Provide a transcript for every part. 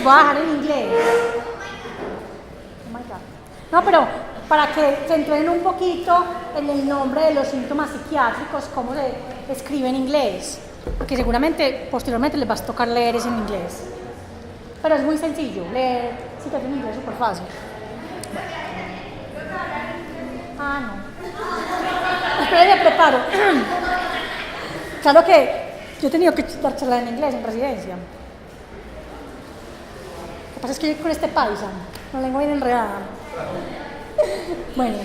voy a dejar en inglés. Oh my God. No, pero para que se entren un poquito en el nombre de los síntomas psiquiátricos, cómo se escribe en inglés, porque seguramente posteriormente les va a tocar leer eso en inglés. Pero es muy sencillo, leer psiquiatría en inglés es súper fácil. Ah, no. Espera, me preparo. Claro que yo he tenido que dar charla en inglés en residencia. Lo que pasa es que yo con este paisa, no lengua bien enredada. Bueno,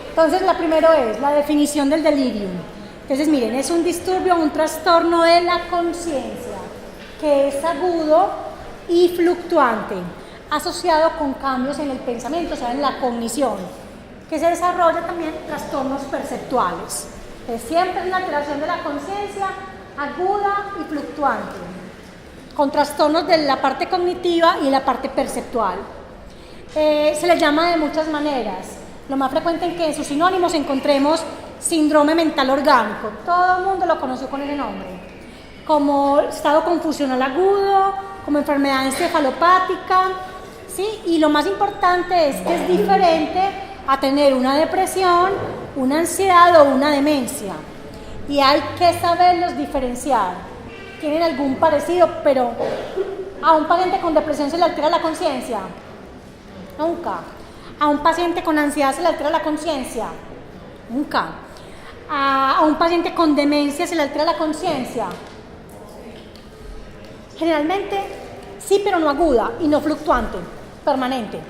entonces la primera es la definición del delirium. Entonces miren, es un disturbio, un trastorno de la conciencia que es agudo y fluctuante, asociado con cambios en el pensamiento, o sea, en la cognición, que se desarrolla también trastornos perceptuales. Entonces, siempre es una alteración de la conciencia aguda y fluctuante, con trastornos de la parte cognitiva y la parte perceptual. Se les llama de muchas maneras. Lo más frecuente es que en sus sinónimos encontremos síndrome mental orgánico. Todo el mundo lo conoció con ese nombre. Como estado confusional agudo, como enfermedad encefalopática, ¿sí? Y lo más importante es que es diferente a tener una depresión, una ansiedad o una demencia. Y hay que saberlos diferenciar. Tienen algún parecido, pero a un paciente con depresión se le altera la conciencia. Nunca. A un paciente con ansiedad se le altera la conciencia. Nunca. A un paciente con demencia se le altera la conciencia. Generalmente sí, pero no aguda y no fluctuante, permanente.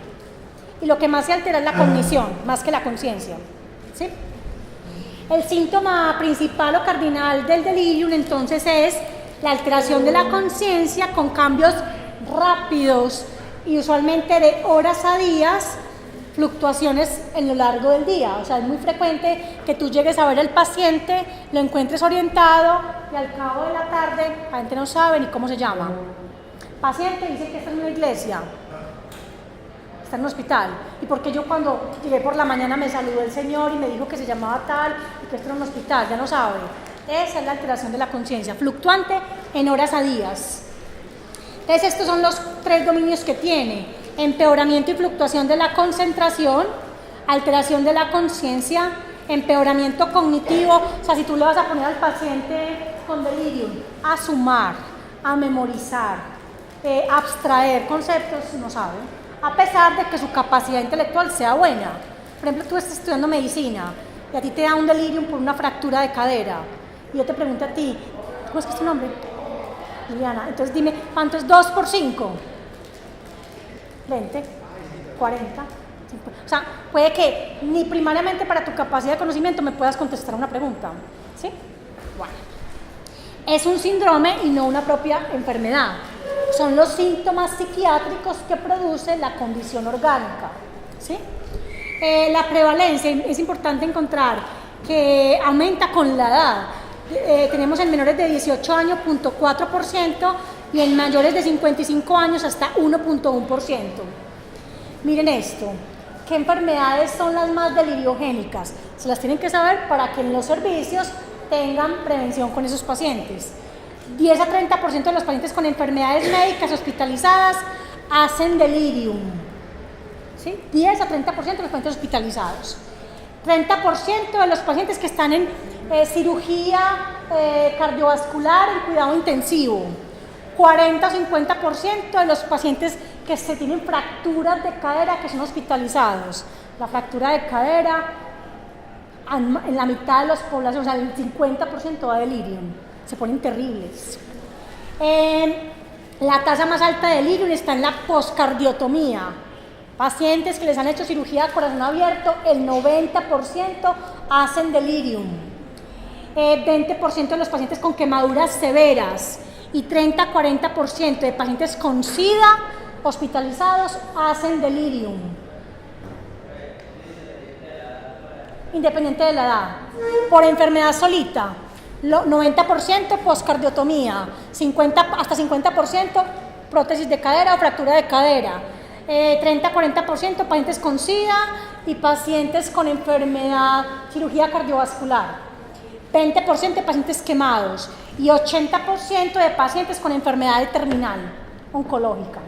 Y lo que más se altera es la cognición, más que la conciencia. ¿Sí? El síntoma principal o cardinal del delirium entonces es la alteración de la conciencia con cambios rápidos y usualmente de horas a días, fluctuaciones en lo largo del día. O sea, es muy frecuente que tú llegues a ver al paciente, lo encuentres orientado y al cabo de la tarde la gente no sabe ni cómo se llama. Paciente dice que está en una iglesia, está en un hospital. Y porque yo cuando llegué por la mañana me saludó el señor y me dijo que se llamaba tal y que esto era un hospital, ya no sabe. Esa es la alteración de la conciencia, fluctuante en horas a días. Entonces estos son los tres dominios que tiene: empeoramiento y fluctuación de la concentración, alteración de la conciencia, empeoramiento cognitivo. O sea, si tú le vas a poner al paciente con delirium a sumar, a memorizar, abstraer conceptos, no sabe, a pesar de que su capacidad intelectual sea buena. Por ejemplo, tú estás estudiando medicina y a ti te da un delirium por una fractura de cadera y yo te pregunto a ti, ¿cómo es que es tu nombre? Liliana. Entonces dime, ¿cuánto es 2 por 5? 20, 40, 50. O sea, puede que ni primariamente para tu capacidad de conocimiento me puedas contestar una pregunta. ¿Sí? Bueno. Es un síndrome y no una propia enfermedad. Son los síntomas psiquiátricos que produce la condición orgánica. ¿Sí? La prevalencia, es importante encontrar que aumenta con la edad. Tenemos en menores de 18 años 0.4% y en mayores de 55 años hasta 1.1%. Miren esto, ¿qué enfermedades son las más deliriogénicas? Se las tienen que saber para que en los servicios tengan prevención con esos pacientes. 10 a 30% de los pacientes con enfermedades médicas hospitalizadas hacen delirium. ¿Sí? 10 a 30% de los pacientes hospitalizados. 30% de los pacientes que están en cirugía cardiovascular en cuidado intensivo. 40 o 50% de los pacientes que se tienen fracturas de cadera que son hospitalizados. La fractura de cadera en la mitad de las poblaciones, o sea, el 50% da delirium. Se ponen terribles. La tasa más alta de delirium está en la poscardiotomía. Pacientes que les han hecho cirugía de corazón abierto, el 90% hacen delirium. 20% de los pacientes con quemaduras severas y 30-40% de pacientes con SIDA hospitalizados hacen delirium. Independiente de la edad. Por enfermedad solita, 90% poscardiotomía, hasta 50% prótesis de cadera o fractura de cadera. 30-40% pacientes con SIDA y pacientes con enfermedad, cirugía cardiovascular. 20% de pacientes quemados y 80% de pacientes con enfermedad terminal oncológica.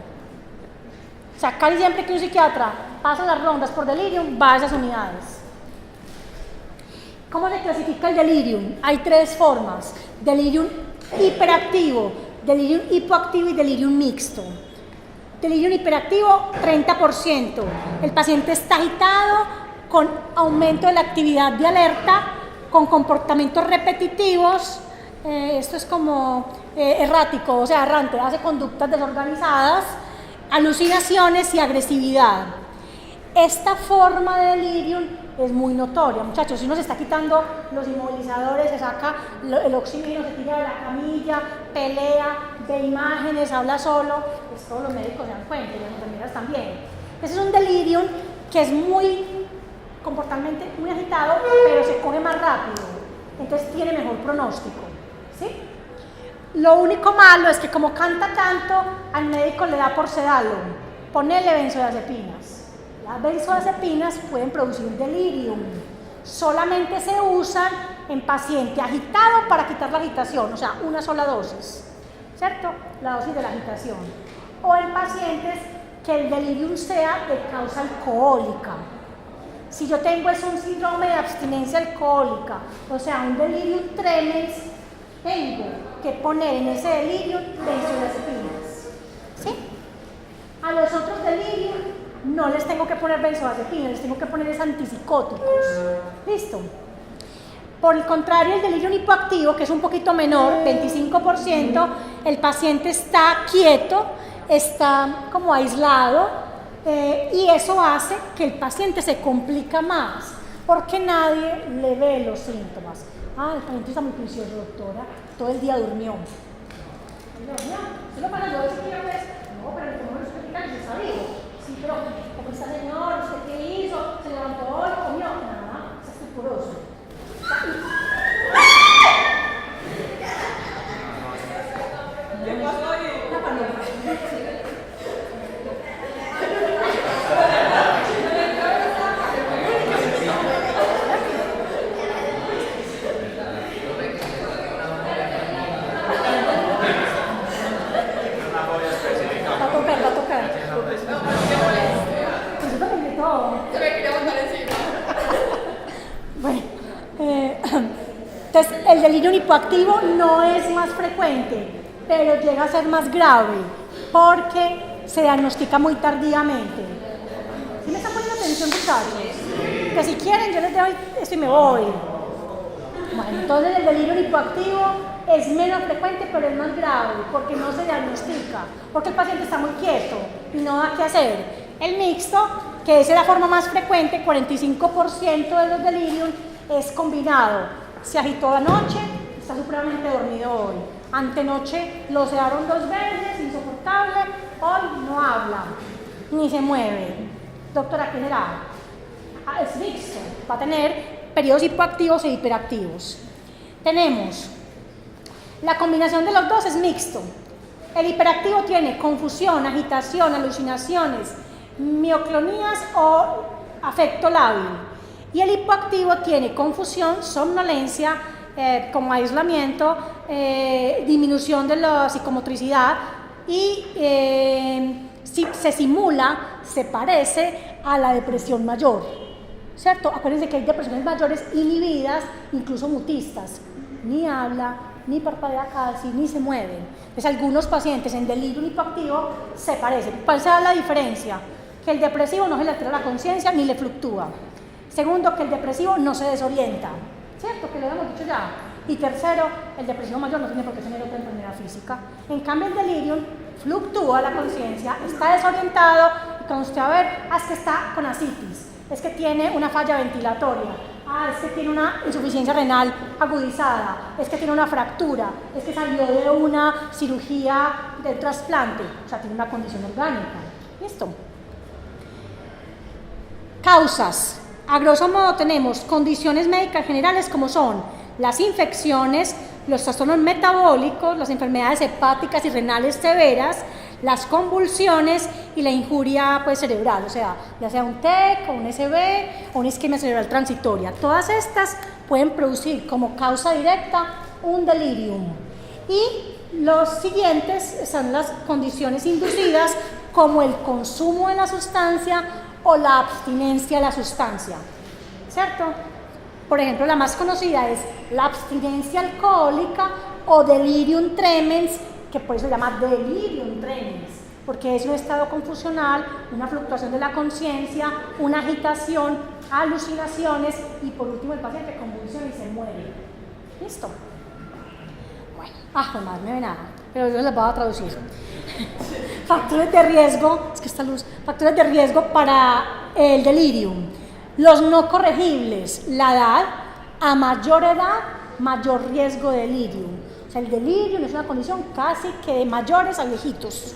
O sea, casi siempre que un psiquiatra pasa las rondas por delirium, va a esas unidades. ¿Cómo se clasifica el delirium? Hay tres formas: delirium hiperactivo, delirium hipoactivo y delirium mixto. Delirium hiperactivo, 30%. El paciente está agitado con aumento de la actividad de alerta, con comportamientos repetitivos, esto es como errático, o sea, errante, hace conductas desorganizadas, alucinaciones y agresividad. Esta forma de delirium es muy notoria, muchachos. Si uno se está quitando los inmovilizadores, se saca el oxígeno, se tira de la camilla, pelea, ve imágenes, habla solo, pues todos los médicos se dan cuenta y las enfermeras también. Ese es un delirium que es muy comportamentalmente muy agitado, pero se coge más rápido, entonces tiene mejor pronóstico, ¿sí? Lo único malo es que como canta tanto, al médico le da por sedarlo, ponerle benzodiazepinas. Las benzodiazepinas pueden producir delirium, solamente se usan en paciente agitado para quitar la agitación, o sea, una sola dosis, ¿cierto? La dosis de la agitación. O en pacientes que el delirium sea de causa alcohólica. Si yo tengo es un síndrome de abstinencia alcohólica, o sea, un delirium tremens, tengo que poner en ese delirium benzodiazepinas, ¿sí? A los otros delirium no les tengo que poner benzodiazepinas, les tengo que poner antipsicóticos. ¿Listo? Por el contrario, el delirium hipoactivo, que es un poquito menor, 25%, el paciente está quieto, está como aislado, y eso hace que el paciente se complica más, porque nadie le ve los síntomas. Ah, el paciente está muy juicioso, doctora, todo el día durmió. ¿Durmió? ¿Sí lo pasa yo si quiero pues? No, pero el tumor hospital yo sabía. Sí, pero ¿cómo está señor? ¿Usted qué hizo? ¿Se levantó hoy? ¿Comió? Nada, es estuporoso. ¿Qué pasó ahí? Va a tocar. Pues yo también de todo. Se me quería montar encima. Bueno, entonces el delirium hipoactivo no es más frecuente, pero llega a ser más grave porque se diagnostica muy tardíamente. ¿Sí me están poniendo atención, muchachos? Que si quieren yo les doy esto y me voy. Bueno, entonces el delirium hipoactivo es menos frecuente, pero es más grave porque no se diagnostica, porque el paciente está muy quieto y no da qué hacer. El mixto, que es la forma más frecuente, 45% de los delirium, es combinado. Se agitó anoche, está supremamente dormido hoy. Antenoche lo sedaron 2 veces, insoportable, hoy no habla, ni se mueve. Doctora, ¿qué será? Ah, es mixto, va a tener periodos hipoactivos e hiperactivos. Tenemos la combinación de los dos, es mixto. El hiperactivo tiene confusión, agitación, alucinaciones, mioclonías o afecto lábil. Y el hipoactivo tiene confusión, somnolencia, como aislamiento, disminución de la psicomotricidad y si se simula, se parece a la depresión mayor, ¿cierto? Acuérdense que hay depresiones mayores inhibidas, incluso mutistas, ni habla, ni parpadea casi, ni se mueven. Entonces algunos pacientes en delirium hipoactivo se parecen. ¿Cuál será la diferencia? Que el depresivo no se le altera la conciencia ni le fluctúa. Segundo, que el depresivo no se desorienta, ¿cierto? Que lo hemos dicho ya. Y tercero, el depresivo mayor no tiene por qué tener otra enfermedad física. En cambio, el delirium fluctúa la conciencia, está desorientado y cuando usted va a ver, es que está con ascitis, es que tiene una falla ventilatoria, es que tiene una insuficiencia renal agudizada, es que tiene una fractura, es que salió de una cirugía del trasplante, o sea, tiene una condición orgánica. ¿Listo? Causas. A grosso modo tenemos condiciones médicas generales como son las infecciones, los trastornos metabólicos, las enfermedades hepáticas y renales severas, las convulsiones y la injuria pues, cerebral, o sea, ya sea un TEC o un SB o una isquemia cerebral transitoria. Todas estas pueden producir como causa directa un delirium. Y los siguientes son las condiciones inducidas como el consumo de la sustancia o la abstinencia de la sustancia, ¿cierto? Por ejemplo, la más conocida es la abstinencia alcohólica o delirium tremens, que por eso se llama delirium tremens, porque es un estado confusional, una fluctuación de la conciencia, una agitación, alucinaciones y por último el paciente convulsiona y se muere. ¿Listo? Bueno, jamás me ve nada, pero yo les voy a traducir. Factores de riesgo, es que esta luz, factores de riesgo para el delirium. Los no corregibles, la edad, a mayor edad, mayor riesgo de delirium. O sea, el delirium es una condición casi que de mayores a viejitos.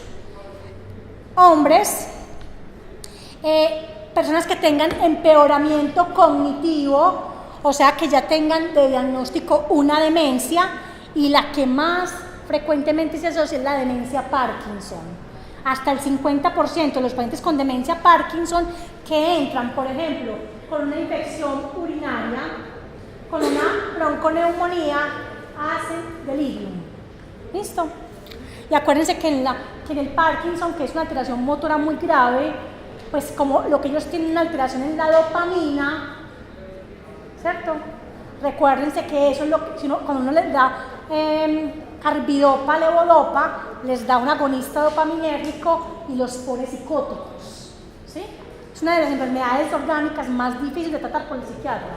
Hombres, personas que tengan empeoramiento cognitivo, o sea, que ya tengan de diagnóstico una demencia, y la que más frecuentemente se asocia es la demencia Parkinson. Hasta el 50% de los pacientes con demencia Parkinson que entran, por ejemplo, con una infección urinaria, con una bronconeumonía, hacen delirium. ¿Listo? Y acuérdense que en el Parkinson, que es una alteración motora muy grave, pues como lo que ellos tienen una alteración en la dopamina, ¿cierto? Recuérdense que eso es lo que, cuando uno les da carbidopa, levodopa, les da un agonista dopaminérgico y los pone psicóticos, ¿sí? Es una de las enfermedades orgánicas más difíciles de tratar por el psiquiatra,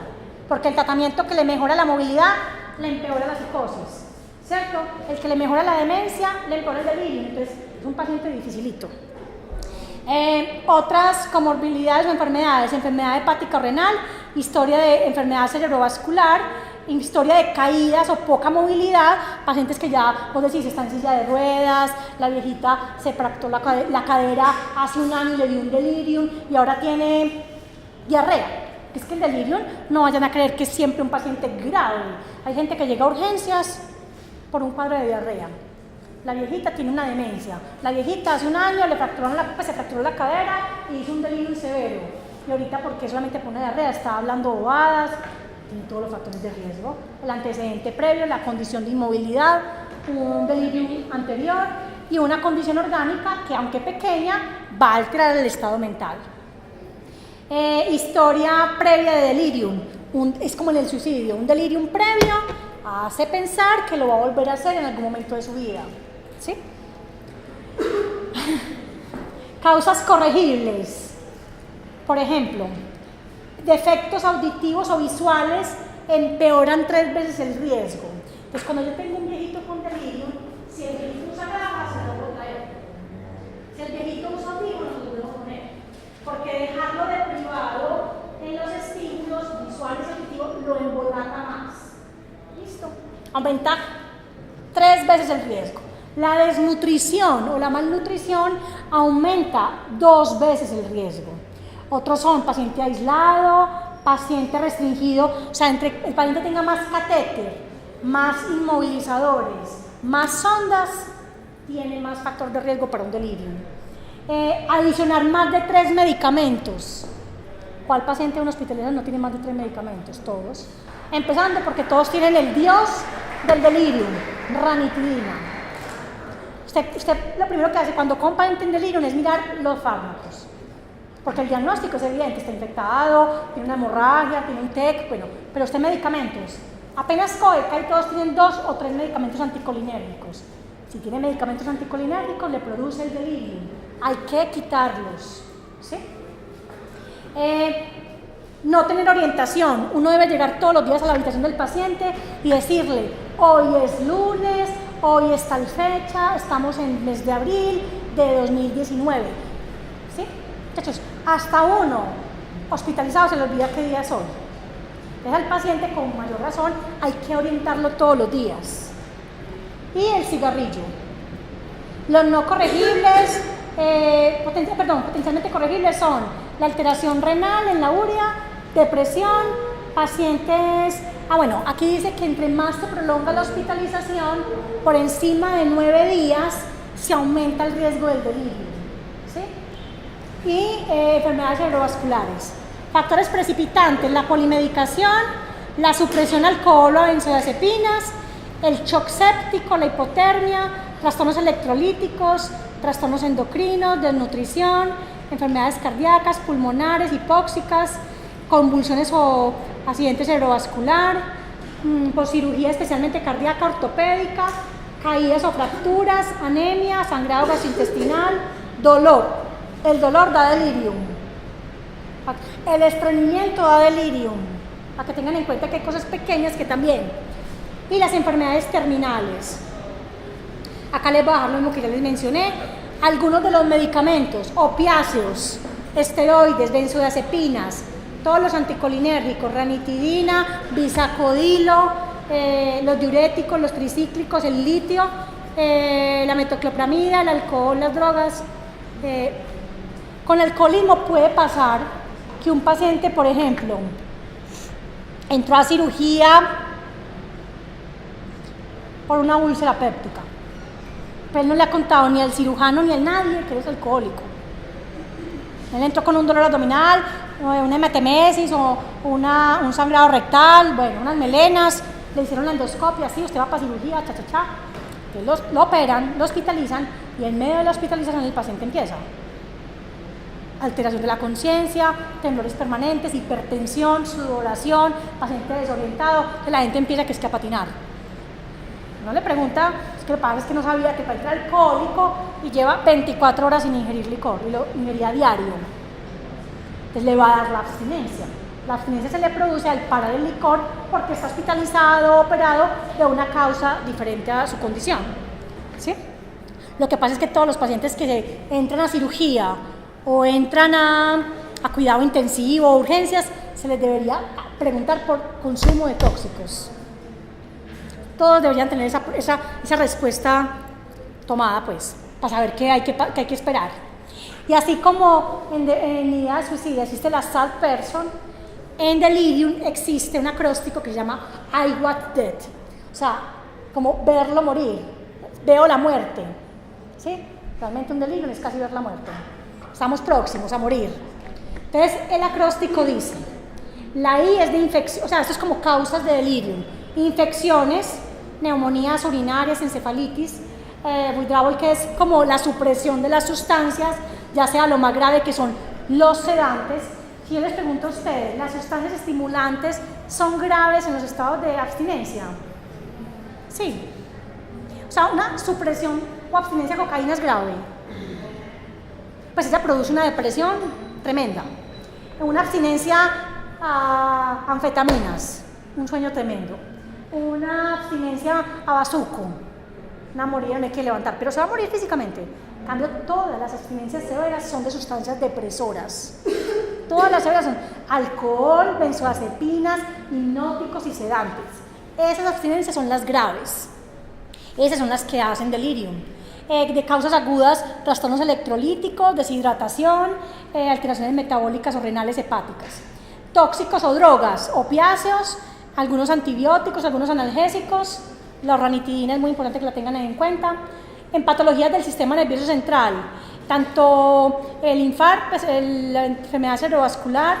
porque el tratamiento que le mejora la movilidad le empeora la psicosis, ¿cierto? El que le mejora la demencia le empeora el delirio, entonces es un paciente dificilito. Otras comorbilidades o enfermedades, enfermedad hepática o renal, historia de enfermedad cerebrovascular, historia de caídas o poca movilidad, pacientes que ya, vos decís, están en silla de ruedas, la viejita se fracturó la cadera hace un año y le dio un delirium y ahora tiene diarrea. Es que el delirium, no vayan a creer que es siempre un paciente grave. Hay gente que llega a urgencias por un cuadro de diarrea. La viejita tiene una demencia. La viejita hace un año se fracturó la cadera y hizo un delirium severo. Y ahorita, porque solamente pone diarrea, está hablando bobadas, tiene todos los factores de riesgo. El antecedente previo, la condición de inmovilidad, un delirium anterior y una condición orgánica que, aunque pequeña, va a alterar el estado mental. Historia previa de delirium. Es como en el suicidio. Un delirium previo hace pensar que lo va a volver a hacer en algún momento de su vida. ¿Sí? Causas corregibles. Por ejemplo, defectos auditivos o visuales empeoran 3 veces el riesgo. Entonces, cuando yo tengo un viejito con delirium, si el viejito usa gafas, se lo voy a traer. Si el viejito usa audífonos, se lo voy a poner. Porque dejarlo deprivado en los estímulos visuales y auditivos lo embolata más. ¿Listo? Aumenta 3 veces el riesgo. La desnutrición o la malnutrición aumenta 2 veces el riesgo. Otros son paciente aislado, paciente restringido, o sea, entre el paciente tenga más catéter, más inmovilizadores, más sondas, tiene más factor de riesgo para un delirium. Adicionar más de 3 medicamentos. ¿Cuál paciente de un hospitalario no tiene más de 3 medicamentos? Todos. Empezando porque todos tienen el dios del delirium, ranitidina. Usted lo primero que hace cuando compra un delirium es mirar los fármacos. Porque el diagnóstico es evidente, está infectado, tiene una hemorragia, tiene un TEC, bueno, pero usted medicamentos. Apenas coeca y todos tienen 2 o 3 medicamentos anticolinérgicos. Si tiene medicamentos anticolinérgicos, le produce el delirium. Hay que quitarlos, ¿sí? No tener orientación. Uno debe llegar todos los días a la habitación del paciente y decirle, hoy es lunes, hoy es tal fecha, estamos en el mes de abril de 2019, ¿sí? Muchachos, hasta uno hospitalizado se le olvida qué día es hoy. Entonces al paciente con mayor razón hay que orientarlo todos los días. Y el cigarrillo. Los no corregibles, potencialmente corregibles son la alteración renal en la urea, depresión, pacientes... bueno, aquí dice que entre más se prolonga la hospitalización, por encima de 9 días, se aumenta el riesgo del delirio. ¿Sí? Y enfermedades cerebrovasculares. Factores precipitantes, la polimedicación, la supresión alcohol o benzodiazepinas, el shock séptico, la hipotermia, trastornos electrolíticos, trastornos endocrinos, desnutrición, enfermedades cardíacas, pulmonares, hipóxicas, convulsiones o accidente cerebrovascular, por cirugía especialmente cardíaca ortopédica, caídas o fracturas, anemia, sangrado gastrointestinal, dolor. El dolor da delirium. El estreñimiento da delirium. Para que tengan en cuenta que hay cosas pequeñas que también. Y las enfermedades terminales. Acá les voy a dejar lo mismo que ya les mencioné. Algunos de los medicamentos, opiáceos, esteroides, benzodiazepinas, todos los anticolinérgicos, ranitidina, bisacodilo, los diuréticos, los tricíclicos, el litio, la metoclopramida, el alcohol, las drogas. Con el alcoholismo puede pasar que un paciente, por ejemplo, entró a cirugía por una úlcera péptica, pero él no le ha contado ni al cirujano ni a nadie que es alcohólico. Él entró con un dolor abdominal, una hematemesis o un sangrado rectal, bueno, unas melenas, le hicieron la endoscopia, así, usted va para cirugía, Entonces lo operan, lo hospitalizan y en medio de la hospitalización el paciente empieza alteración de la conciencia, temblores permanentes, hipertensión, sudoración, paciente desorientado, que la gente empieza que es que a patinar. No le pregunta, es que lo que pasa es que no sabía que para entrar alcohólico y lleva 24 horas sin ingerir licor y lo ingería a diario. Entonces le va a dar la abstinencia. La abstinencia se le produce al parar el licor porque está hospitalizado, operado de una causa diferente a su condición. ¿Sí? Lo que pasa es que todos los pacientes que entran a cirugía o entran a cuidado intensivo o urgencias, se les debería preguntar por consumo de tóxicos. Todos deberían tener esa respuesta tomada, pues, para saber qué hay que esperar. Y así como en idea de suicidio existe la sad person, en delirium existe un acróstico que se llama I watch death, o sea, como verlo morir, veo la muerte, ¿sí? Realmente un delirium es casi ver la muerte, estamos próximos a morir. Entonces el acróstico dice, la I es de infección, o sea, esto es como causas de delirium, infecciones, neumonías urinarias, encefalitis, withdrawal, que es como la supresión de las sustancias, ya sea lo más grave que son los sedantes. Si yo les pregunto a ustedes, ¿las sustancias estimulantes son graves en los estados de abstinencia? Sí. O sea, una supresión o abstinencia de cocaína es grave. Pues ella produce una depresión tremenda. Una abstinencia a anfetaminas, un sueño tremendo. Una abstinencia a bazuco, una morir, no hay que levantar, pero se va a morir físicamente. En cambio, todas las abstinencias severas son de sustancias depresoras. Todas las severas son alcohol, benzodiazepinas, hipnóticos y sedantes. Esas abstinencias son las graves. Esas son las que hacen delirium. De causas agudas, trastornos electrolíticos, deshidratación, alteraciones metabólicas o renales hepáticas. Tóxicos o drogas, opiáceos, algunos antibióticos, algunos analgésicos. La ranitidina es muy importante que la tengan en cuenta. En patologías del sistema nervioso central, tanto el infarto, la enfermedad cerebrovascular,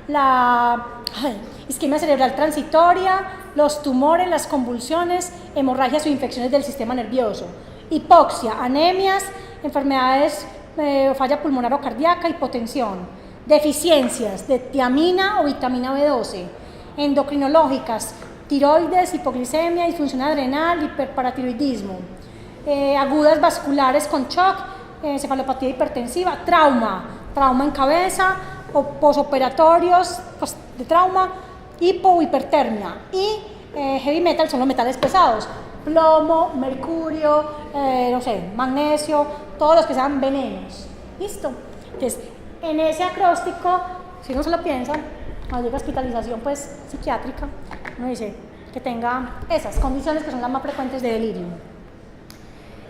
la isquemia cerebral transitoria, los tumores, las convulsiones, hemorragias o infecciones del sistema nervioso, hipoxia, anemias, enfermedades falla pulmonar o cardíaca, hipotensión, deficiencias de tiamina o vitamina B12, endocrinológicas, tiroides, hipoglicemia, disfunción adrenal, hiperparatiroidismo, agudas vasculares con shock, encefalopatía hipertensiva, trauma en cabeza, o posoperatorios de trauma, hipo o hipertermia. Y heavy metal son los metales pesados, plomo, mercurio, no sé, magnesio, todos los que sean venenos. ¿Listo? Entonces, en ese acróstico, si uno se lo piensa, cuando llega hospitalización pues psiquiátrica, uno dice que tenga esas condiciones que son las más frecuentes de delirio.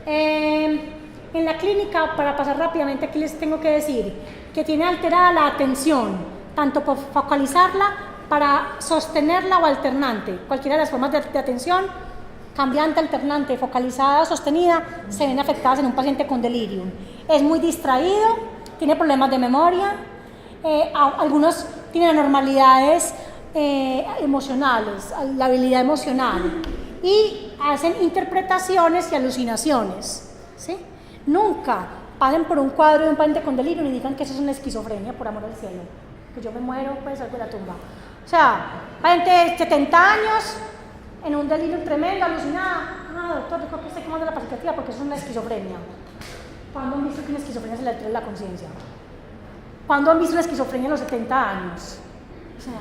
En la clínica, para pasar rápidamente, aquí les tengo que decir que tiene alterada la atención, tanto por focalizarla, para sostenerla o alternante. Cualquiera de las formas de atención, cambiante, alternante, focalizada, sostenida, se ven afectadas en un paciente con delirium. Es muy distraído, tiene problemas de memoria, algunos tienen anormalidades emocionales, la habilidad emocional, y hacen interpretaciones y alucinaciones. ¿sí? Nunca pasen por un cuadro de un paciente con delirio y digan que eso es una esquizofrenia, por amor al cielo, que yo me muero, pues salgo de la tumba. O sea, paciente de 70 años, en un delirio tremendo, alucinada, doctor, yo creo que estoy quemando la psiquiatría porque eso es una esquizofrenia. ¿Cuándo han visto que una esquizofrenia se le altera la conciencia? ¿Cuándo han visto una esquizofrenia a los 70 años? O sea,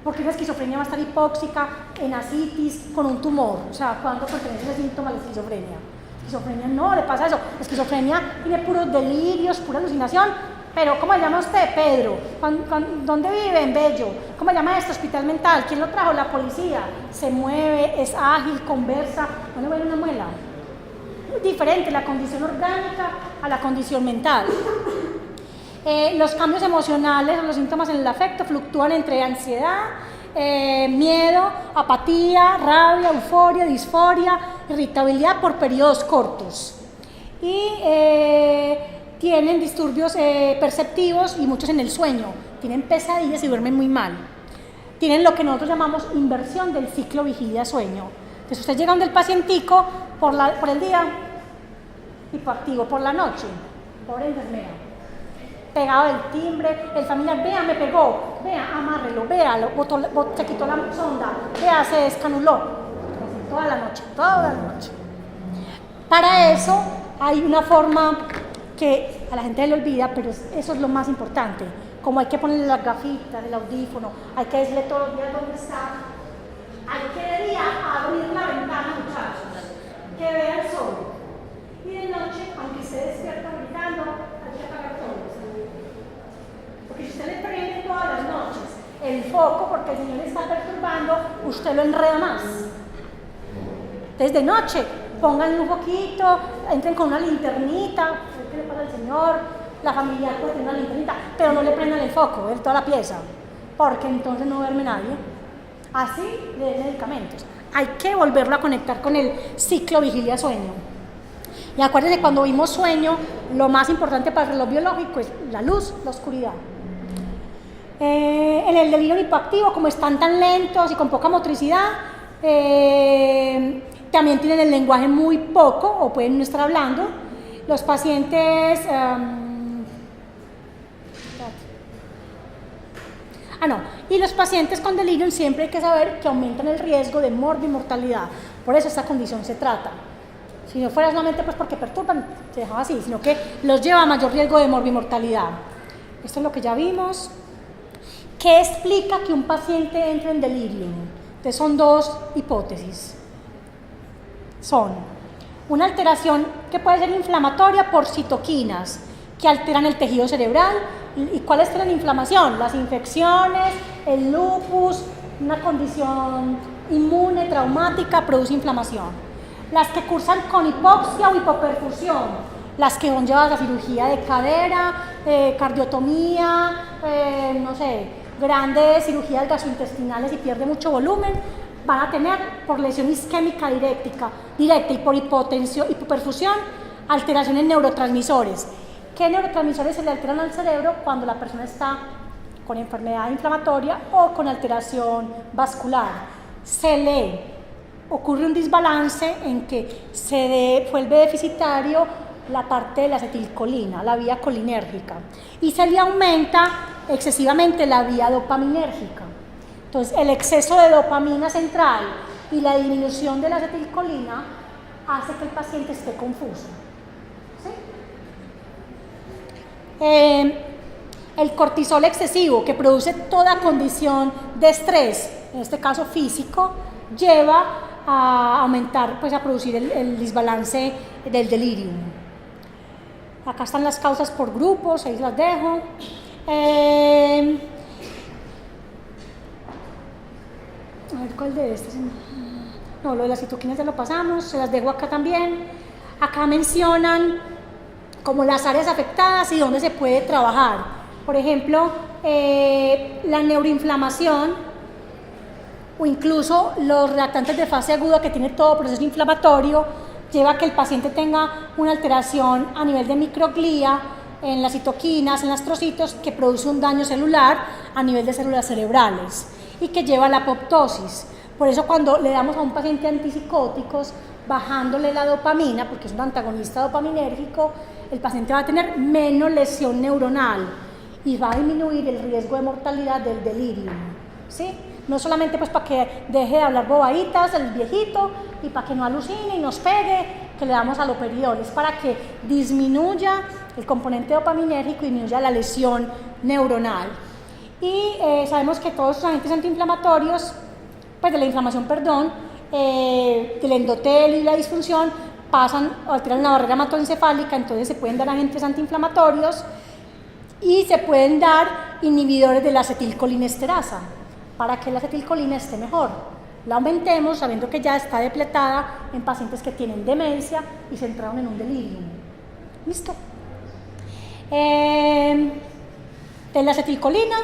porque una esquizofrenia va a estar hipóxica, en asitis, con un tumor. O sea, ¿cuándo pertenece ese síntoma a la esquizofrenia? Esquizofrenia no le pasa eso. La esquizofrenia tiene puros delirios, pura alucinación. Pero, ¿cómo se llama usted? Pedro. ¿Dónde vive? En Bello. ¿Cómo se llama este hospital mental? ¿Quién lo trajo? La policía. Se mueve, es ágil, conversa. ¿No le duele una muela? Muy diferente la condición orgánica a la condición mental. Los cambios emocionales o los síntomas en el afecto fluctúan entre ansiedad, miedo, apatía, rabia, euforia, disforia, irritabilidad por periodos cortos. Y tienen disturbios perceptivos y muchos en el sueño. Tienen pesadillas y duermen muy mal. Tienen lo que nosotros llamamos inversión del ciclo vigilia-sueño. Entonces usted llega donde el pacientico por el día, hipoactivo, por la noche, pobre enfermera, pegado del timbre, el familiar, vea, me pegó, vea, amárrelo, vea, se quitó la sonda, vea, se descanuló, toda la noche. Para eso hay una forma que a la gente le olvida, pero eso es lo más importante, como hay que ponerle las gafitas, el audífono, hay que decirle todos los días dónde está, hay que de día abrir la ventana, muchachos, que vea el sol, y de noche, aunque esté despierto gritando, hay que apagar todo. Porque si usted le prende todas las noches el foco porque el Señor le está perturbando, usted lo enreda más. Entonces de noche, pónganle un poquito, entren con una linternita, ¿qué le pasa al Señor? La familia puede tener una linternita, pero no le prendan el foco, ver toda la pieza, porque entonces no duerme nadie. Así le den medicamentos. Hay que volverlo a conectar con el ciclo vigilia-sueño. Y acuérdense, cuando vimos sueño, lo más importante para el reloj biológico es la luz, la oscuridad. En el delirio hipoactivo, como están tan lentos y con poca motricidad, también tienen el lenguaje muy poco o pueden no estar hablando. Los pacientes... y los pacientes con delirio siempre hay que saber que aumentan el riesgo de morbimortalidad. Por eso esta condición se trata. Si no fuera solamente pues porque perturban, se dejaba así, sino que los lleva a mayor riesgo de morbimortalidad. Esto es lo que ya vimos. ¿Qué explica que un paciente entre en delirio? Entonces son dos hipótesis. Son una alteración que puede ser inflamatoria por citoquinas que alteran el tejido cerebral. ¿Y cuál es la inflamación? Las infecciones, el lupus, una condición inmune, traumática, produce inflamación. Las que cursan con hipoxia o hipoperfusión, las que son llevadas a cirugía de cadera, cardiotomía, grandes cirugías gastrointestinales y pierde mucho volumen, van a tener por lesión isquémica directa y por hipoperfusión, alteración en neurotransmisores. ¿Qué neurotransmisores se le alteran al cerebro cuando la persona está con enfermedad inflamatoria o con alteración vascular? Se le ocurre un desbalance en que se vuelve deficitario la parte de la acetilcolina, la vía colinérgica, y se le aumenta excesivamente la vía dopaminérgica. Entonces, el exceso de dopamina central y la disminución de la acetilcolina hace que el paciente esté confuso. ¿Sí? El cortisol excesivo, que produce toda condición de estrés, en este caso físico, lleva a aumentar, pues a producir el desbalance del delirium. Acá están las causas por grupos, ahí las dejo. A ver cuál de estas. No, lo de las citoquinas ya lo pasamos, se las dejo acá también. Acá mencionan como las áreas afectadas y dónde se puede trabajar. Por ejemplo, la neuroinflamación o incluso los reactantes de fase aguda que tiene todo proceso inflamatorio lleva a que el paciente tenga una alteración a nivel de microglía, en las citoquinas, en los astrocitos, que produce un daño celular a nivel de células cerebrales y que lleva a la apoptosis. Por eso cuando le damos a un paciente antipsicóticos bajándole la dopamina, porque es un antagonista dopaminérgico, el paciente va a tener menos lesión neuronal y va a disminuir el riesgo de mortalidad del delirium, ¿sí? No solamente pues para que deje de hablar bobaditas el viejito y para que no alucine y nos pegue, que le damos aloperidol, es para que disminuya el componente dopaminérgico y disminuya la lesión neuronal. Y sabemos que todos los agentes antiinflamatorios, pues de la inflamación, perdón, del endotelio y la disfunción, pasan o alteran la barrera hematoencefálica, entonces se pueden dar agentes antiinflamatorios y se pueden dar inhibidores de la acetilcolinesterasa para que la acetilcolina esté mejor. La aumentemos sabiendo que ya está depletada en pacientes que tienen demencia y se entraron en un delirium. ¿Listo? De la acetilcolina,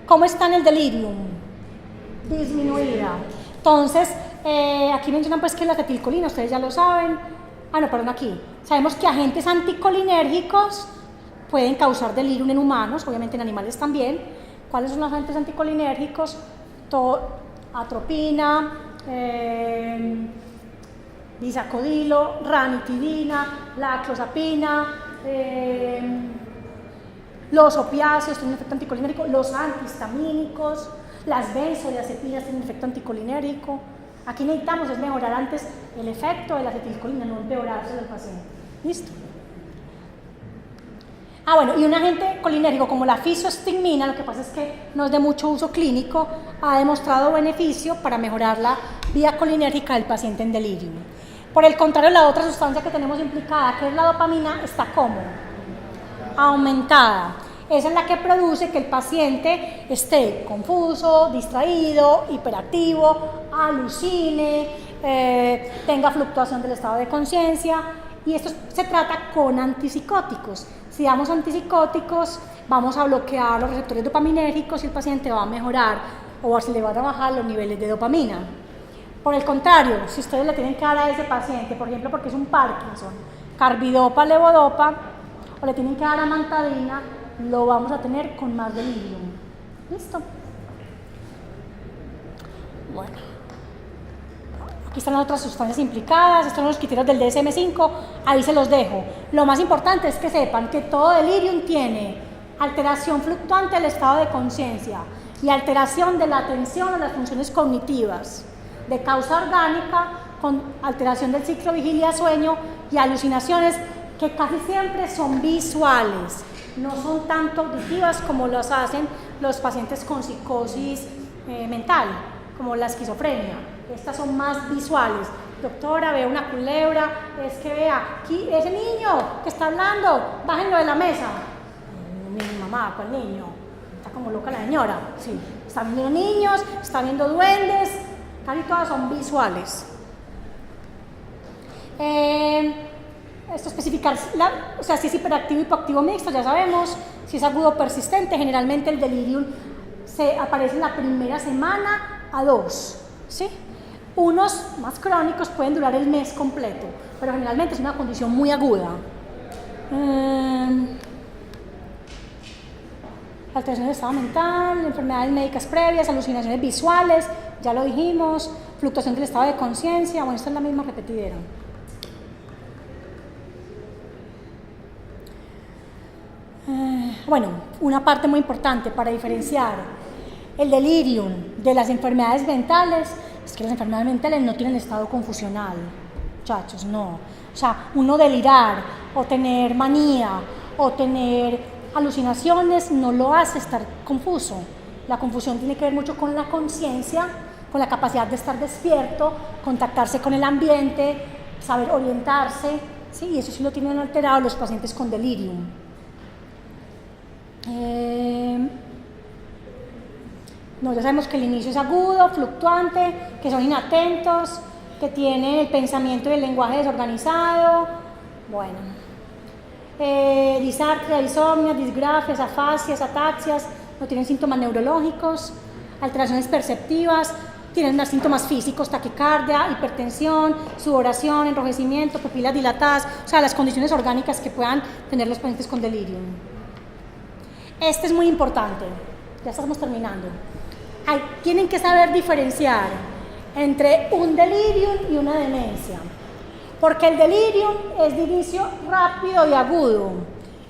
¿cómo está en el delirium? Disminuida. Entonces, aquí mencionan pues que la acetilcolina, ustedes ya lo saben. No, perdón, aquí. Sabemos que agentes anticolinérgicos pueden causar delirium en humanos, obviamente en animales también. ¿Cuáles son los agentes anticolinérgicos? Atropina, disacodilo, ranitidina, la clozapina, los opiáceos tienen un efecto anticolinérico, los antihistamínicos, las benzodiazepinas tienen un efecto anticolinérico. Aquí necesitamos es mejorar antes el efecto de la acetilcolina, no empeorarse del paciente. ¿Listo? Bueno, y un agente colinérico como la fisostigmina, lo que pasa es que no es de mucho uso clínico, ha demostrado beneficio para mejorar la vía colinérgica del paciente en delirium. Por el contrario, la otra sustancia que tenemos implicada, que es la dopamina, está como aumentada. Esa es la que produce que el paciente esté confuso, distraído, hiperactivo, alucine, tenga fluctuación del estado de conciencia, y esto se trata con antipsicóticos. Si damos antipsicóticos, vamos a bloquear los receptores dopaminérgicos y el paciente va a mejorar o se le van a bajar los niveles de dopamina. Por el contrario, si ustedes le tienen que dar a ese paciente, por ejemplo, porque es un Parkinson, carbidopa, levodopa, o le tienen que dar amantadina, lo vamos a tener con más delirium. ¿Listo? Bueno. Aquí están las otras sustancias implicadas, estos son los criterios del DSM-5, ahí se los dejo. Lo más importante es que sepan que todo delirium tiene alteración fluctuante del estado de conciencia y alteración de la atención o las funciones cognitivas, de causa orgánica, con alteración del ciclo vigilia-sueño y alucinaciones que casi siempre son visuales, no son tanto auditivas como las hacen los pacientes con psicosis mental, como la esquizofrenia. Estas son más visuales. Doctora, veo una culebra, es que vea, aquí, ese niño que está hablando, bájenlo de la mesa. Mi mamá, ¿cuál niño? Está como loca la señora. Sí, está viendo niños, está viendo duendes, casi todas son visuales. Esto especificar, o sea, si es hiperactivo y hipoactivo mixto, ya sabemos. Si es agudo persistente, generalmente el delirium se aparece en la primera semana a 2, ¿sí? Unos más crónicos pueden durar el mes completo, pero generalmente es una condición muy aguda. Alteraciones del estado mental, enfermedades médicas previas, alucinaciones visuales, ya lo dijimos, fluctuación del estado de conciencia, bueno, esta es la misma repetidera. Bueno, una parte muy importante para diferenciar el delirium de las enfermedades mentales es que las enfermedades mentales no tienen estado confusional, muchachos, no. O sea, uno delirar o tener manía o tener alucinaciones no lo hace estar confuso. La confusión tiene que ver mucho con la conciencia, con la capacidad de estar despierto, contactarse con el ambiente, saber orientarse, ¿sí? Y eso sí lo tienen alterado los pacientes con delirium. No, ya sabemos que el inicio es agudo, fluctuante, que son inatentos, que tienen el pensamiento y el lenguaje desorganizado. Bueno, disartria, insomnio, disgrafias, afasias, ataxias, no tienen síntomas neurológicos, alteraciones perceptivas, tienen más síntomas físicos, taquicardia, hipertensión, sudoración, enrojecimiento, pupilas dilatadas, o sea, las condiciones orgánicas que puedan tener los pacientes con delirium. Este es muy importante, ya estamos terminando. Tienen que saber diferenciar entre un delirium y una demencia. Porque el delirium es de inicio rápido y agudo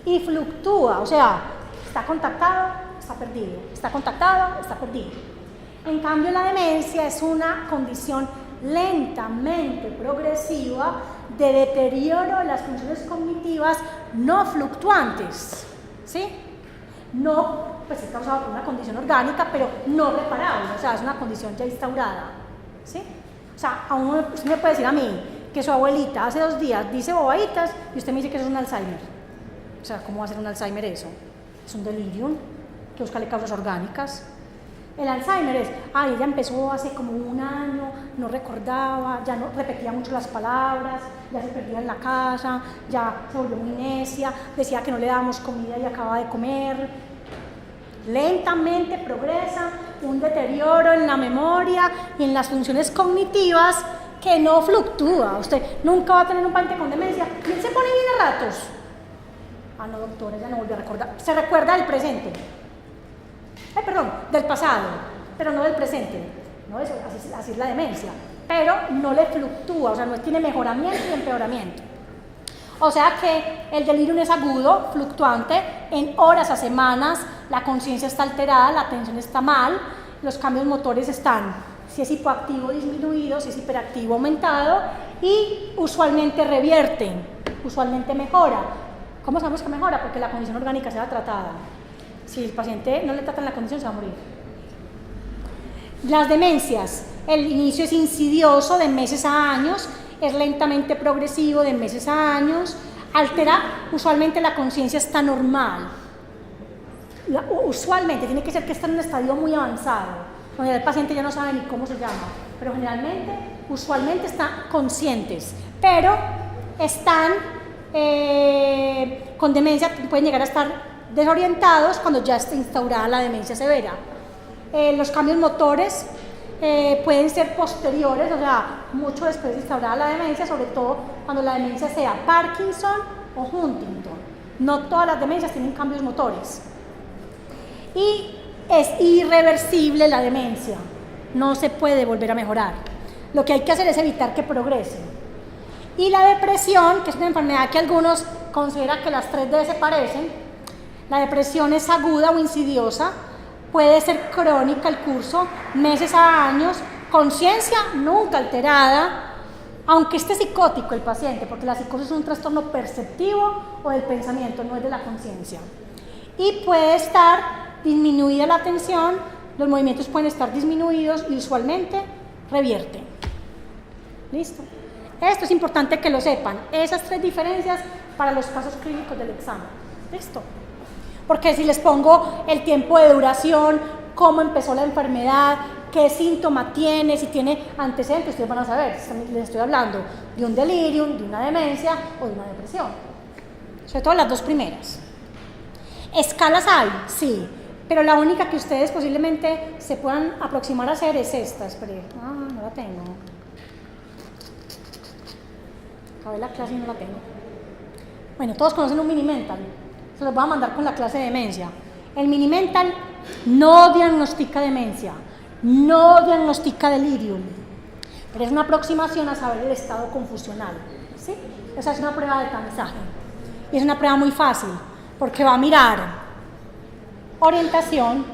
y fluctúa, o sea, está contactado, está perdido, está contactado, está perdido. En cambio, la demencia es una condición lentamente progresiva de deterioro de las funciones cognitivas no fluctuantes, ¿sí? No, pues es causado por una condición orgánica, pero no reparable, o sea, es una condición ya instaurada, ¿sí? O sea, usted me puede decir a mí que su abuelita hace 2 días dice bobaditas y usted me dice que eso es un Alzheimer. O sea, ¿cómo va a ser un Alzheimer eso? Es un delirium que busca causas orgánicas. El Alzheimer es, ella empezó hace como 1 año, no recordaba, ya no repetía mucho las palabras, ya se perdía en la casa, ya se volvió muy necia, decía que no le dábamos comida y acaba de comer. Lentamente progresa un deterioro en la memoria y en las funciones cognitivas que no fluctúa. Usted nunca va a tener un paciente con demencia y él se pone bien a ratos. Ah, no, doctora, ya no volvió a recordar. Se recuerda del presente. Del pasado, pero no del presente. ¿No? Eso, así es la demencia. Pero no le fluctúa, o sea, no tiene mejoramiento y empeoramiento. O sea que el delirium es agudo, fluctuante, en horas a semanas, la conciencia está alterada, la atención está mal, los cambios motores están, si es hipoactivo, disminuido, si es hiperactivo, aumentado, y usualmente revierten, usualmente mejora. ¿Cómo sabemos que mejora? Porque la condición orgánica será tratada. Si el paciente no le tratan la condición, se va a morir. Las demencias, el inicio es insidioso de meses a años, es lentamente progresivo de meses a años, altera, usualmente la conciencia está normal. Usualmente, tiene que ser que está en un estadio muy avanzado, donde el paciente ya no sabe ni cómo se llama, pero generalmente, usualmente están conscientes, pero están con demencia, pueden llegar a estar desorientados cuando ya está instaurada la demencia severa. Los cambios motores pueden ser posteriores, o sea, mucho después de instaurada la demencia, sobre todo cuando la demencia sea Parkinson o Huntington. No todas las demencias tienen cambios motores. Y es irreversible la demencia, no se puede volver a mejorar. Lo que hay que hacer es evitar que progrese. Y la depresión, que es una enfermedad que algunos consideran que las 3D se parecen, la depresión es aguda o insidiosa, puede ser crónica el curso, meses a años, conciencia nunca alterada, aunque esté psicótico el paciente, porque la psicosis es un trastorno perceptivo o del pensamiento, no es de la conciencia. Y puede estar disminuida la atención, los movimientos pueden estar disminuidos y usualmente revierten. ¿Listo? Esto es importante que lo sepan, esas 3 diferencias para los casos clínicos del examen. ¿Listo? Porque si les pongo el tiempo de duración, cómo empezó la enfermedad, qué síntoma tiene, si tiene antecedentes, ustedes van a saber, les estoy hablando de un delirium, de una demencia o de una depresión. Sobre todo las 2 primeras. ¿Escalas hay? Sí, pero la única que ustedes posiblemente se puedan aproximar a hacer es esta. Espere, no la tengo. Acabé la clase y no la tengo. Bueno, todos conocen un mini mental. Se los voy a mandar con la clase de demencia. El mini mental no diagnostica demencia, no diagnostica delirium, pero es una aproximación a saber el estado confusional, ¿sí? Esa es una prueba de tamizaje y es una prueba muy fácil porque va a mirar orientación,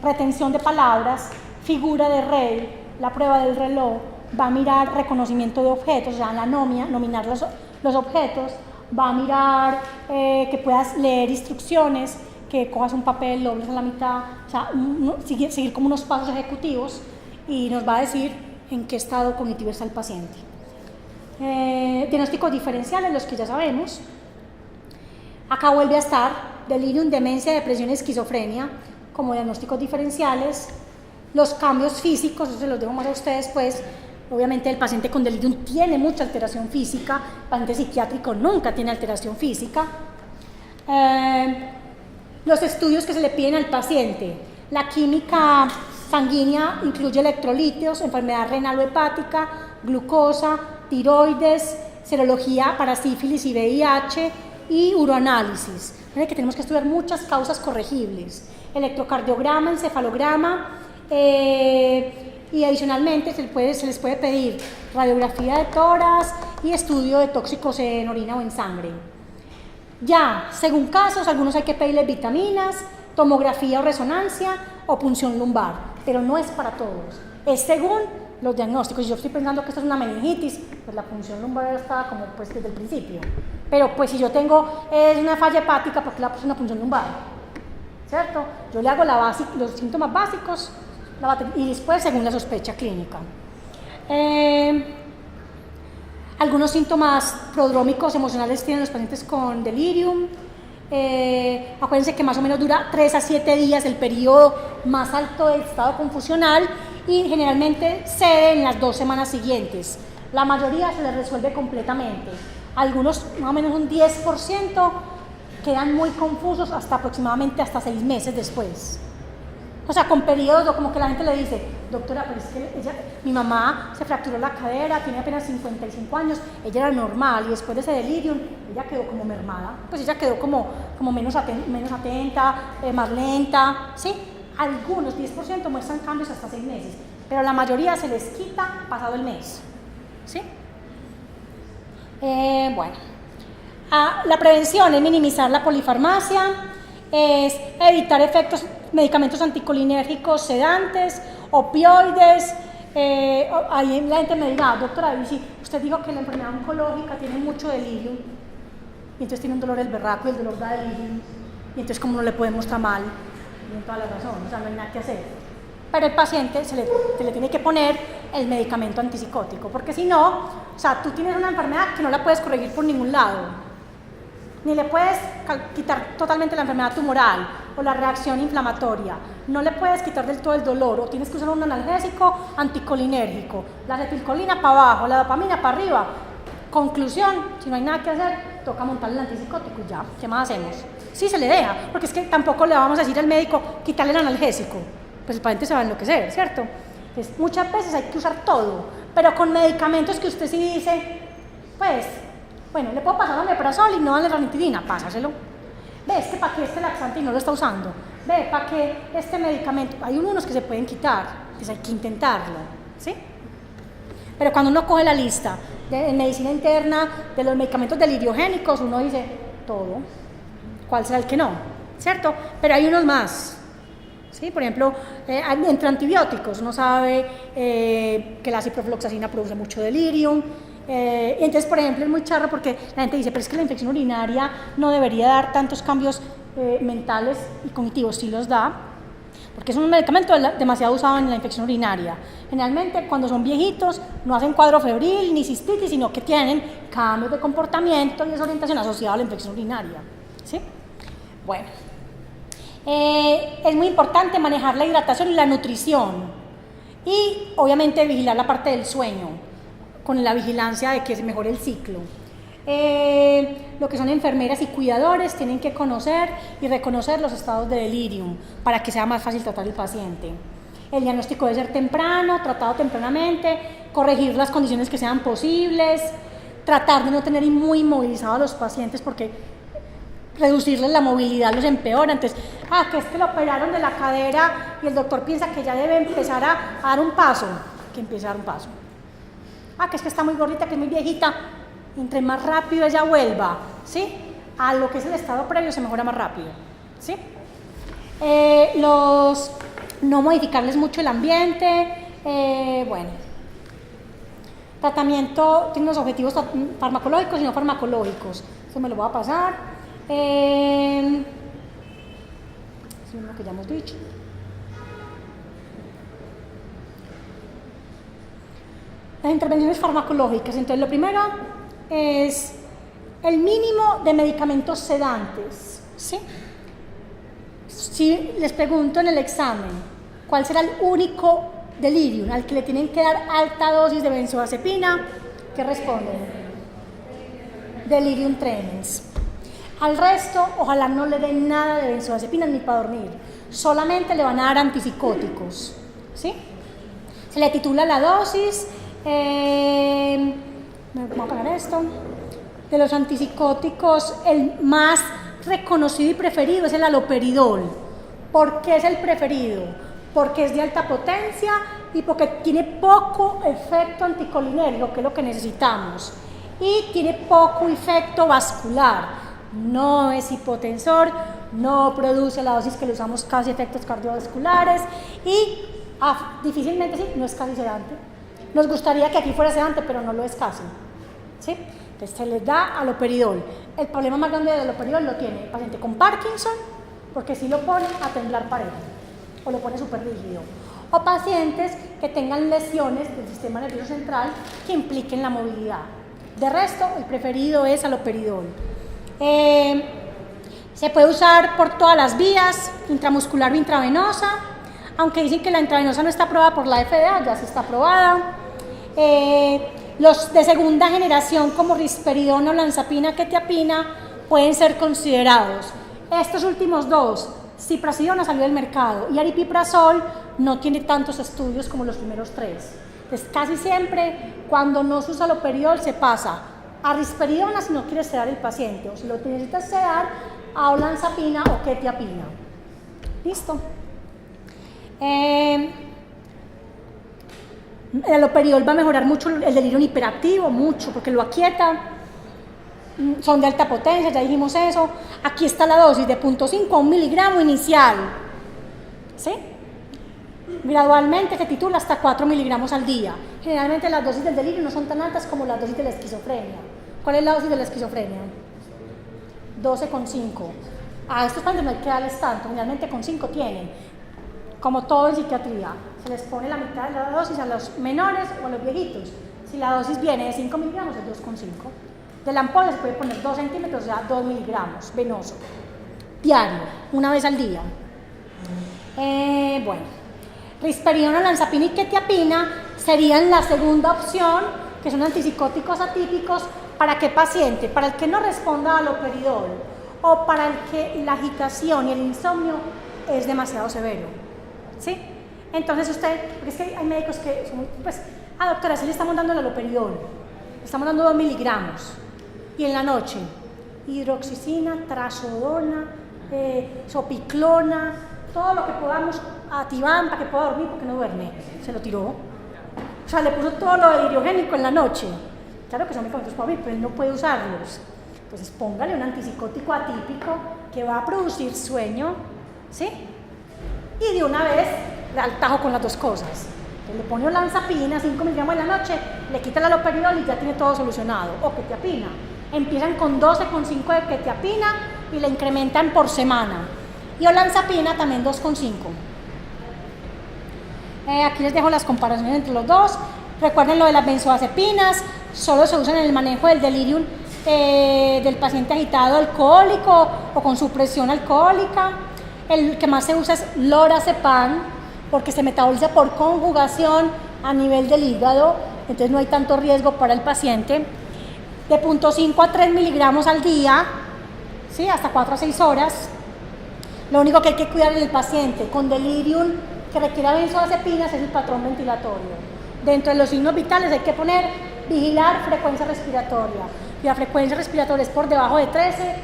retención de palabras, figura de red, la prueba del reloj, va a mirar reconocimiento de objetos, o sea, la nominar los objetos, va a mirar que puedas leer instrucciones, que cojas un papel, lo dobles a la mitad, o sea, seguir como unos pasos ejecutivos y nos va a decir en qué estado cognitivo está el paciente. Diagnósticos diferenciales, los que ya sabemos. Acá vuelve a estar delirium, demencia, depresión, esquizofrenia como diagnósticos diferenciales. Los cambios físicos, eso se los dejo más a ustedes, pues. Obviamente el paciente con delirium tiene mucha alteración física, el paciente psiquiátrico nunca tiene alteración física. Los estudios que se le piden al paciente, la química sanguínea incluye electrolitos, enfermedad renal o hepática, glucosa, tiroides, serología para sífilis y VIH y uroanálisis. Que tenemos que estudiar muchas causas corregibles, electrocardiograma, encefalograma, Y adicionalmente se les puede pedir radiografía de tórax y estudio de tóxicos en orina o en sangre. Ya, según casos, algunos hay que pedirles vitaminas, tomografía o resonancia o punción lumbar, pero no es para todos, es según los diagnósticos. Si yo estoy pensando que esto es una meningitis, pues la punción lumbar está como pues desde el principio, pero pues si yo tengo una falla hepática, ¿por qué le puse una punción lumbar? ¿Cierto? Yo le hago los síntomas básicos y después según la sospecha clínica. Algunos síntomas prodrómicos emocionales tienen los pacientes con delirium. Acuérdense que más o menos dura 3 a 7 días el periodo más alto del estado confusional y generalmente cede en las 2 semanas siguientes. La mayoría se les resuelve completamente. Algunos, más o menos un 10%, quedan muy confusos aproximadamente hasta 6 meses después. O sea, con periodos, como que la gente le dice, doctora, pero es que mi mamá se fracturó la cadera, tiene apenas 55 años, ella era normal y después de ese delirium, ella quedó como mermada, pues ella quedó como menos atenta, más lenta, ¿sí? Algunos, 10%, muestran cambios hasta 6 meses, pero la mayoría se les quita pasado el mes, ¿sí? Bueno, la prevención es minimizar la polifarmacia, es evitar medicamentos anticolinérgicos, sedantes, opioides. Ahí la gente me dirá, doctora, si usted dijo que la enfermedad oncológica tiene mucho delirio, y entonces tiene un dolor el berraco y el dolor da delirio, y entonces como no le podemos estar mal, tiene toda la razón, o sea, no hay nada que hacer. Pero el paciente se le tiene que poner el medicamento antipsicótico, porque si no, o sea, tú tienes una enfermedad que no la puedes corregir por ningún lado. Ni le puedes quitar totalmente la enfermedad tumoral o la reacción inflamatoria, no le puedes quitar del todo el dolor, o tienes que usar un analgésico anticolinérgico, la acetilcolina para abajo, la dopamina para arriba. Conclusión, si no hay nada que hacer, toca montar el antipsicótico y ya, ¿qué más hacemos? Sí se le deja, porque es que tampoco le vamos a decir al médico quitarle el analgésico, pues el paciente se va a enloquecer, ¿cierto? Entonces, muchas veces hay que usar todo, pero con medicamentos que usted sí dice, pues, bueno, le puedo pasar omeprazol y no darle ranitidina, pásaselo. Ve, es que para qué este laxante y no lo está usando. Ve, para qué este medicamento. Hay unos que se pueden quitar, pues hay que intentarlo, ¿sí? Pero cuando uno coge la lista de medicina interna de los medicamentos deliriogénicos, uno dice todo. ¿Cuál será el que no? ¿Cierto? Pero hay unos más. ¿Sí? Por ejemplo, entre antibióticos, uno sabe que la ciprofloxacina produce mucho delirium. Y entonces, por ejemplo, es muy charro porque la gente dice, pero es que la infección urinaria no debería dar tantos cambios mentales y cognitivos. Sí los da, porque es un medicamento demasiado usado en la infección urinaria. Generalmente, cuando son viejitos, no hacen cuadro febril ni cistitis, sino que tienen cambios de comportamiento y desorientación asociados a la infección urinaria. ¿Sí? Bueno, es muy importante manejar la hidratación y la nutrición y, obviamente, vigilar la parte del sueño, con la vigilancia de que se mejore el ciclo. Lo que son enfermeras y cuidadores tienen que conocer y reconocer los estados de delirium para que sea más fácil tratar al paciente. El diagnóstico debe ser temprano, tratado tempranamente, corregir las condiciones que sean posibles, tratar de no tener muy inmovilizados a los pacientes porque reducirles la movilidad los empeora. Entonces, que es que lo operaron de la cadera y el doctor piensa que ya debe empezar a dar un paso, que empiece a dar un paso. Que es que está muy gordita, que es muy viejita, entre más rápido ella vuelva, ¿sí? A lo que es el estado previo se mejora más rápido, ¿sí? No modificarles mucho el ambiente, bueno. Tratamiento tiene unos objetivos farmacológicos y no farmacológicos, eso me lo voy a pasar. Eso es lo que ya hemos dicho. Las intervenciones farmacológicas, entonces lo primero es el mínimo de medicamentos sedantes, ¿sí? Si les pregunto en el examen, ¿cuál será el único delirium al que le tienen que dar alta dosis de benzodiazepina? ¿Qué responden? Delirium tremens. Al resto, ojalá no le den nada de benzodiazepina ni para dormir, solamente le van a dar antipsicóticos, ¿sí? Se le titula la dosis. Vamos a poner esto. De los antipsicóticos, el más reconocido y preferido es el haloperidol. ¿Por qué es el preferido? Porque es de alta potencia y porque tiene poco efecto anticolinérgico, que es lo que necesitamos, y tiene poco efecto vascular, no es hipotensor, no produce la dosis que le usamos casi efectos cardiovasculares y difícilmente sí, no es casi sedante. Nos gustaría que aquí fuera sedante, pero no lo es casi, ¿sí? Entonces se les da haloperidol. El problema más grande del haloperidol lo tiene el paciente con Parkinson, porque si lo pone a temblar parejo o lo pone súper rígido, o pacientes que tengan lesiones del sistema nervioso central que impliquen la movilidad. De resto, el preferido es haloperidol. Se puede usar por todas las vías, intramuscular o intravenosa, aunque dicen que la intravenosa no está aprobada por la FDA, ya sí está aprobada. Los de segunda generación como risperidona, olanzapina, quetiapina pueden ser considerados. Estos últimos dos, ciprasidona salió del mercado y aripiprazol no tiene tantos estudios como los primeros tres. Entonces casi siempre cuando no se usa haloperidol se pasa a risperidona si no quieres sedar el paciente, o si lo necesitas sedar a olanzapina o quetiapina. ¿Listo? El haloperidol va a mejorar mucho el delirio hiperactivo, mucho, porque lo aquieta. Son de alta potencia, ya dijimos eso. Aquí está la dosis de 0.5 a 1 miligramo inicial, ¿sí? Gradualmente se titula hasta 4 miligramos al día. Generalmente las dosis del delirio no son tan altas como las dosis de la esquizofrenia. ¿Cuál es la dosis de la esquizofrenia? 12,5. A estos pacientes no hay que darles tanto, generalmente con 5 tienen. Como todo en psiquiatría, se les pone la mitad de la dosis a los menores o a los viejitos. Si la dosis viene de 5 miligramos, es 2,5. De la ampolla se puede poner 2 centímetros, o sea, 2 miligramos, venoso, diario, una vez al día. Bueno, risperidona, olanzapina y quetiapina serían la segunda opción, que son antipsicóticos atípicos. ¿Para qué paciente? Para el que no responda a haloperidol o para el que la agitación y el insomnio es demasiado severo, ¿sí? Entonces usted, porque es que hay médicos que son muy, pues, doctora, sí le estamos dando el haloperidol, le estamos dando 2 miligramos, y en la noche, hidroxicina, trazodona, sopiclona, todo lo que podamos, ativan para que pueda dormir porque no duerme, se lo tiró. O sea, le puso todo lo del hidrogénico en la noche. Claro que son medicamentos para dormir, pero él no puede usarlos. Entonces póngale un antipsicótico atípico que va a producir sueño, ¿sí? Y de una vez al tajo con las dos cosas. Entonces, le pone olanzapina, 5 miligramos en la noche, le quita el haloperidol y ya tiene todo solucionado. O quetiapina. Empiezan con 12,5 de quetiapina y le incrementan por semana. Y olanzapina también 2,5. Aquí les dejo las comparaciones entre los dos. Recuerden lo de las benzodiazepinas, solo se usan en el manejo del delirium del paciente agitado alcohólico o con supresión alcohólica. El que más se usa es lorazepam, porque se metaboliza por conjugación a nivel del hígado, entonces no hay tanto riesgo para el paciente. De 0.5 a 3 miligramos al día, ¿sí? Hasta 4 a 6 horas. Lo único que hay que cuidar en el paciente con delirium que requiera benzodiazepinas es el patrón ventilatorio. Dentro de los signos vitales hay que poner vigilar frecuencia respiratoria. Si la frecuencia respiratoria es por debajo de 13,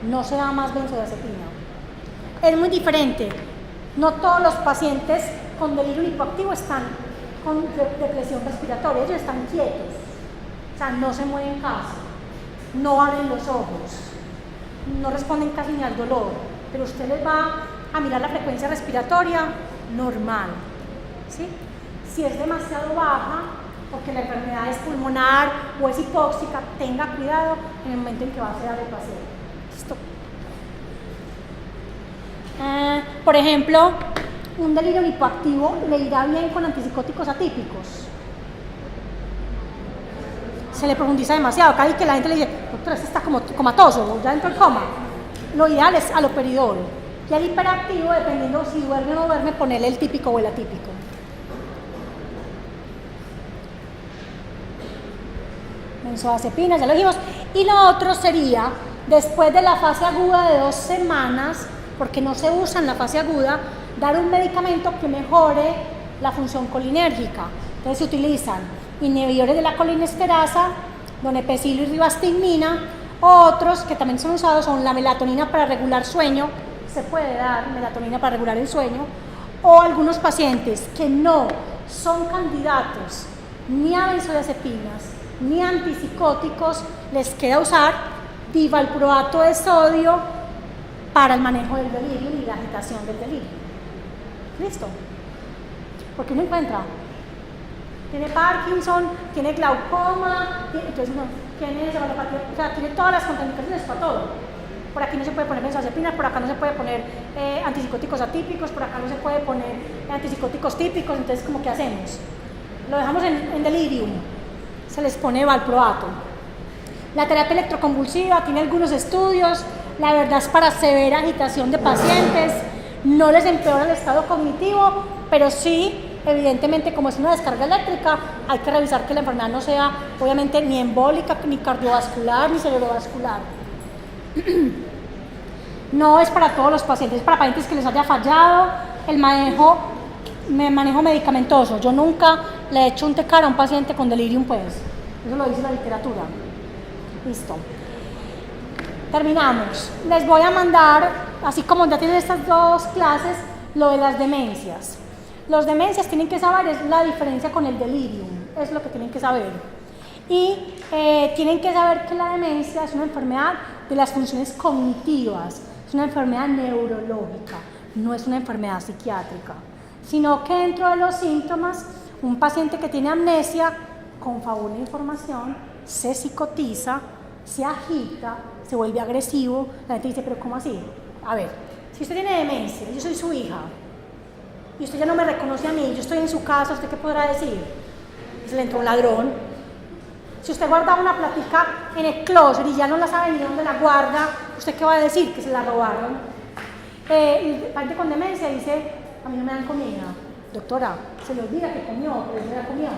no se da más benzodiazepina. Es muy diferente. No todos los pacientes con delirio hipoactivo están con depresión respiratoria, ellos están quietos. O sea, no se mueven casi, no abren los ojos, no responden casi ni al dolor, pero usted les va a mirar la frecuencia respiratoria normal, ¿sí? Si es demasiado baja, porque la enfermedad es pulmonar o es hipóxica, tenga cuidado en el momento en que va a sedar el paciente. ¿Listo? Por ejemplo, un delirio hipoactivo le irá bien con antipsicóticos atípicos. Se le profundiza demasiado, cada vez que la gente le dice, doctora, este está como comatoso, ya dentro del coma. Lo ideal es haloperidol. Y al hiperactivo, dependiendo si duerme o no duerme, ponerle el típico o el atípico. Benzodiazepinas, ya lo dijimos. Y lo otro sería, después de la fase aguda de 2 semanas, porque no se usa en la fase aguda, dar un medicamento que mejore la función colinérgica. Entonces se utilizan inhibidores de la colinesterasa, donepezilo y ribastigmina. Otros que también son usados son la melatonina para regular sueño, se puede dar melatonina para regular el sueño, o algunos pacientes que no son candidatos ni a benzodiazepinas ni a antipsicóticos, les queda usar divalproato de sodio para el manejo del delirio y la agitación del delirio. ¿Listo? Porque uno encuentra, tiene Parkinson, tiene glaucoma, entonces no, tiene encefalopatía, o sea, tiene todas las contraindicaciones para todo. Por aquí no se puede poner benzodiazepinas, por acá no se puede poner antipsicóticos atípicos, por acá no se puede poner antipsicóticos típicos, entonces ¿cómo qué hacemos? Lo dejamos en delirium, se les pone valproato. La terapia electroconvulsiva tiene algunos estudios, la verdad es para severa agitación de pacientes, no les empeora el estado cognitivo, pero sí, evidentemente, como es una descarga eléctrica, hay que revisar que la enfermedad no sea, obviamente, ni embólica, ni cardiovascular, ni cerebrovascular. No es para todos los pacientes, es para pacientes que les haya fallado el manejo medicamentoso. Yo nunca le he hecho un TECAR a un paciente con delirium, pues. Eso lo dice la literatura. Listo. Terminamos. Les voy a mandar, así como ya tienen estas dos clases, lo de las demencias. Los demencias tienen que saber es la diferencia con el delirium, es lo que tienen que saber. Y tienen que saber que la demencia es una enfermedad de las funciones cognitivas, es una enfermedad neurológica, no es una enfermedad psiquiátrica, sino que dentro de los síntomas, un paciente que tiene amnesia confabula información, se psicotiza, se agita, se vuelve agresivo. La gente dice, pero ¿cómo así? A ver, si usted tiene demencia, yo soy su hija, y usted ya no me reconoce a mí, yo estoy en su casa, ¿usted qué podrá decir? Se le entró un ladrón. Si usted guarda una platica en el closet y ya no la sabe ni dónde la guarda, ¿usted qué va a decir? Que se la robaron. El paciente con demencia dice, a mí no me dan comida. Doctora, se le olvida que comió, pero no la comió.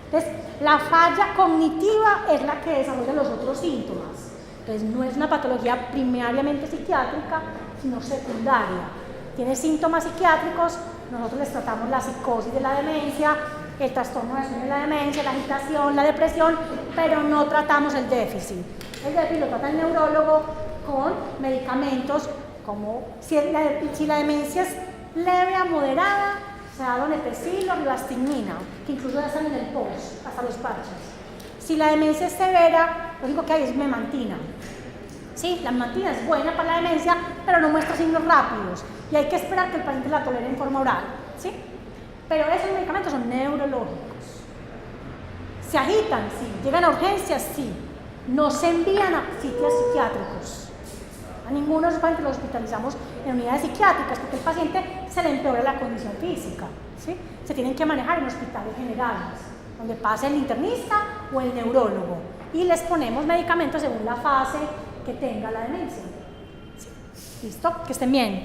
Entonces, la falla cognitiva es la que desarrolla los otros síntomas. Entonces, no es una patología primariamente psiquiátrica, sino secundaria. Tiene síntomas psiquiátricos, nosotros les tratamos la psicosis de la demencia, el trastorno de sueño de la demencia, la agitación, la depresión, pero no tratamos el déficit. El déficit lo trata el neurólogo con medicamentos como, si la demencia es leve a moderada, se da donepezil o rivastigmina, que incluso ya están en el post, hasta los parches. Si la demencia es severa, lo único que hay es memantina. Sí, la memantina es buena para la demencia, pero no muestra signos rápidos y hay que esperar que el paciente la tolere en forma oral, ¿sí? Pero esos medicamentos son neurológicos. ¿Se agitan? Sí. ¿Llegan a urgencias? Sí. No se envían a sitios psiquiátricos. A ninguno de esos pacientes los hospitalizamos en unidades psiquiátricas porque el paciente se le empeora la condición física, ¿sí? Se tienen que manejar en hospitales generales, donde pasa el internista o el neurólogo y les ponemos medicamentos según la fase que tenga la demencia. ¿Sí? ¿Listo? Que estén bien.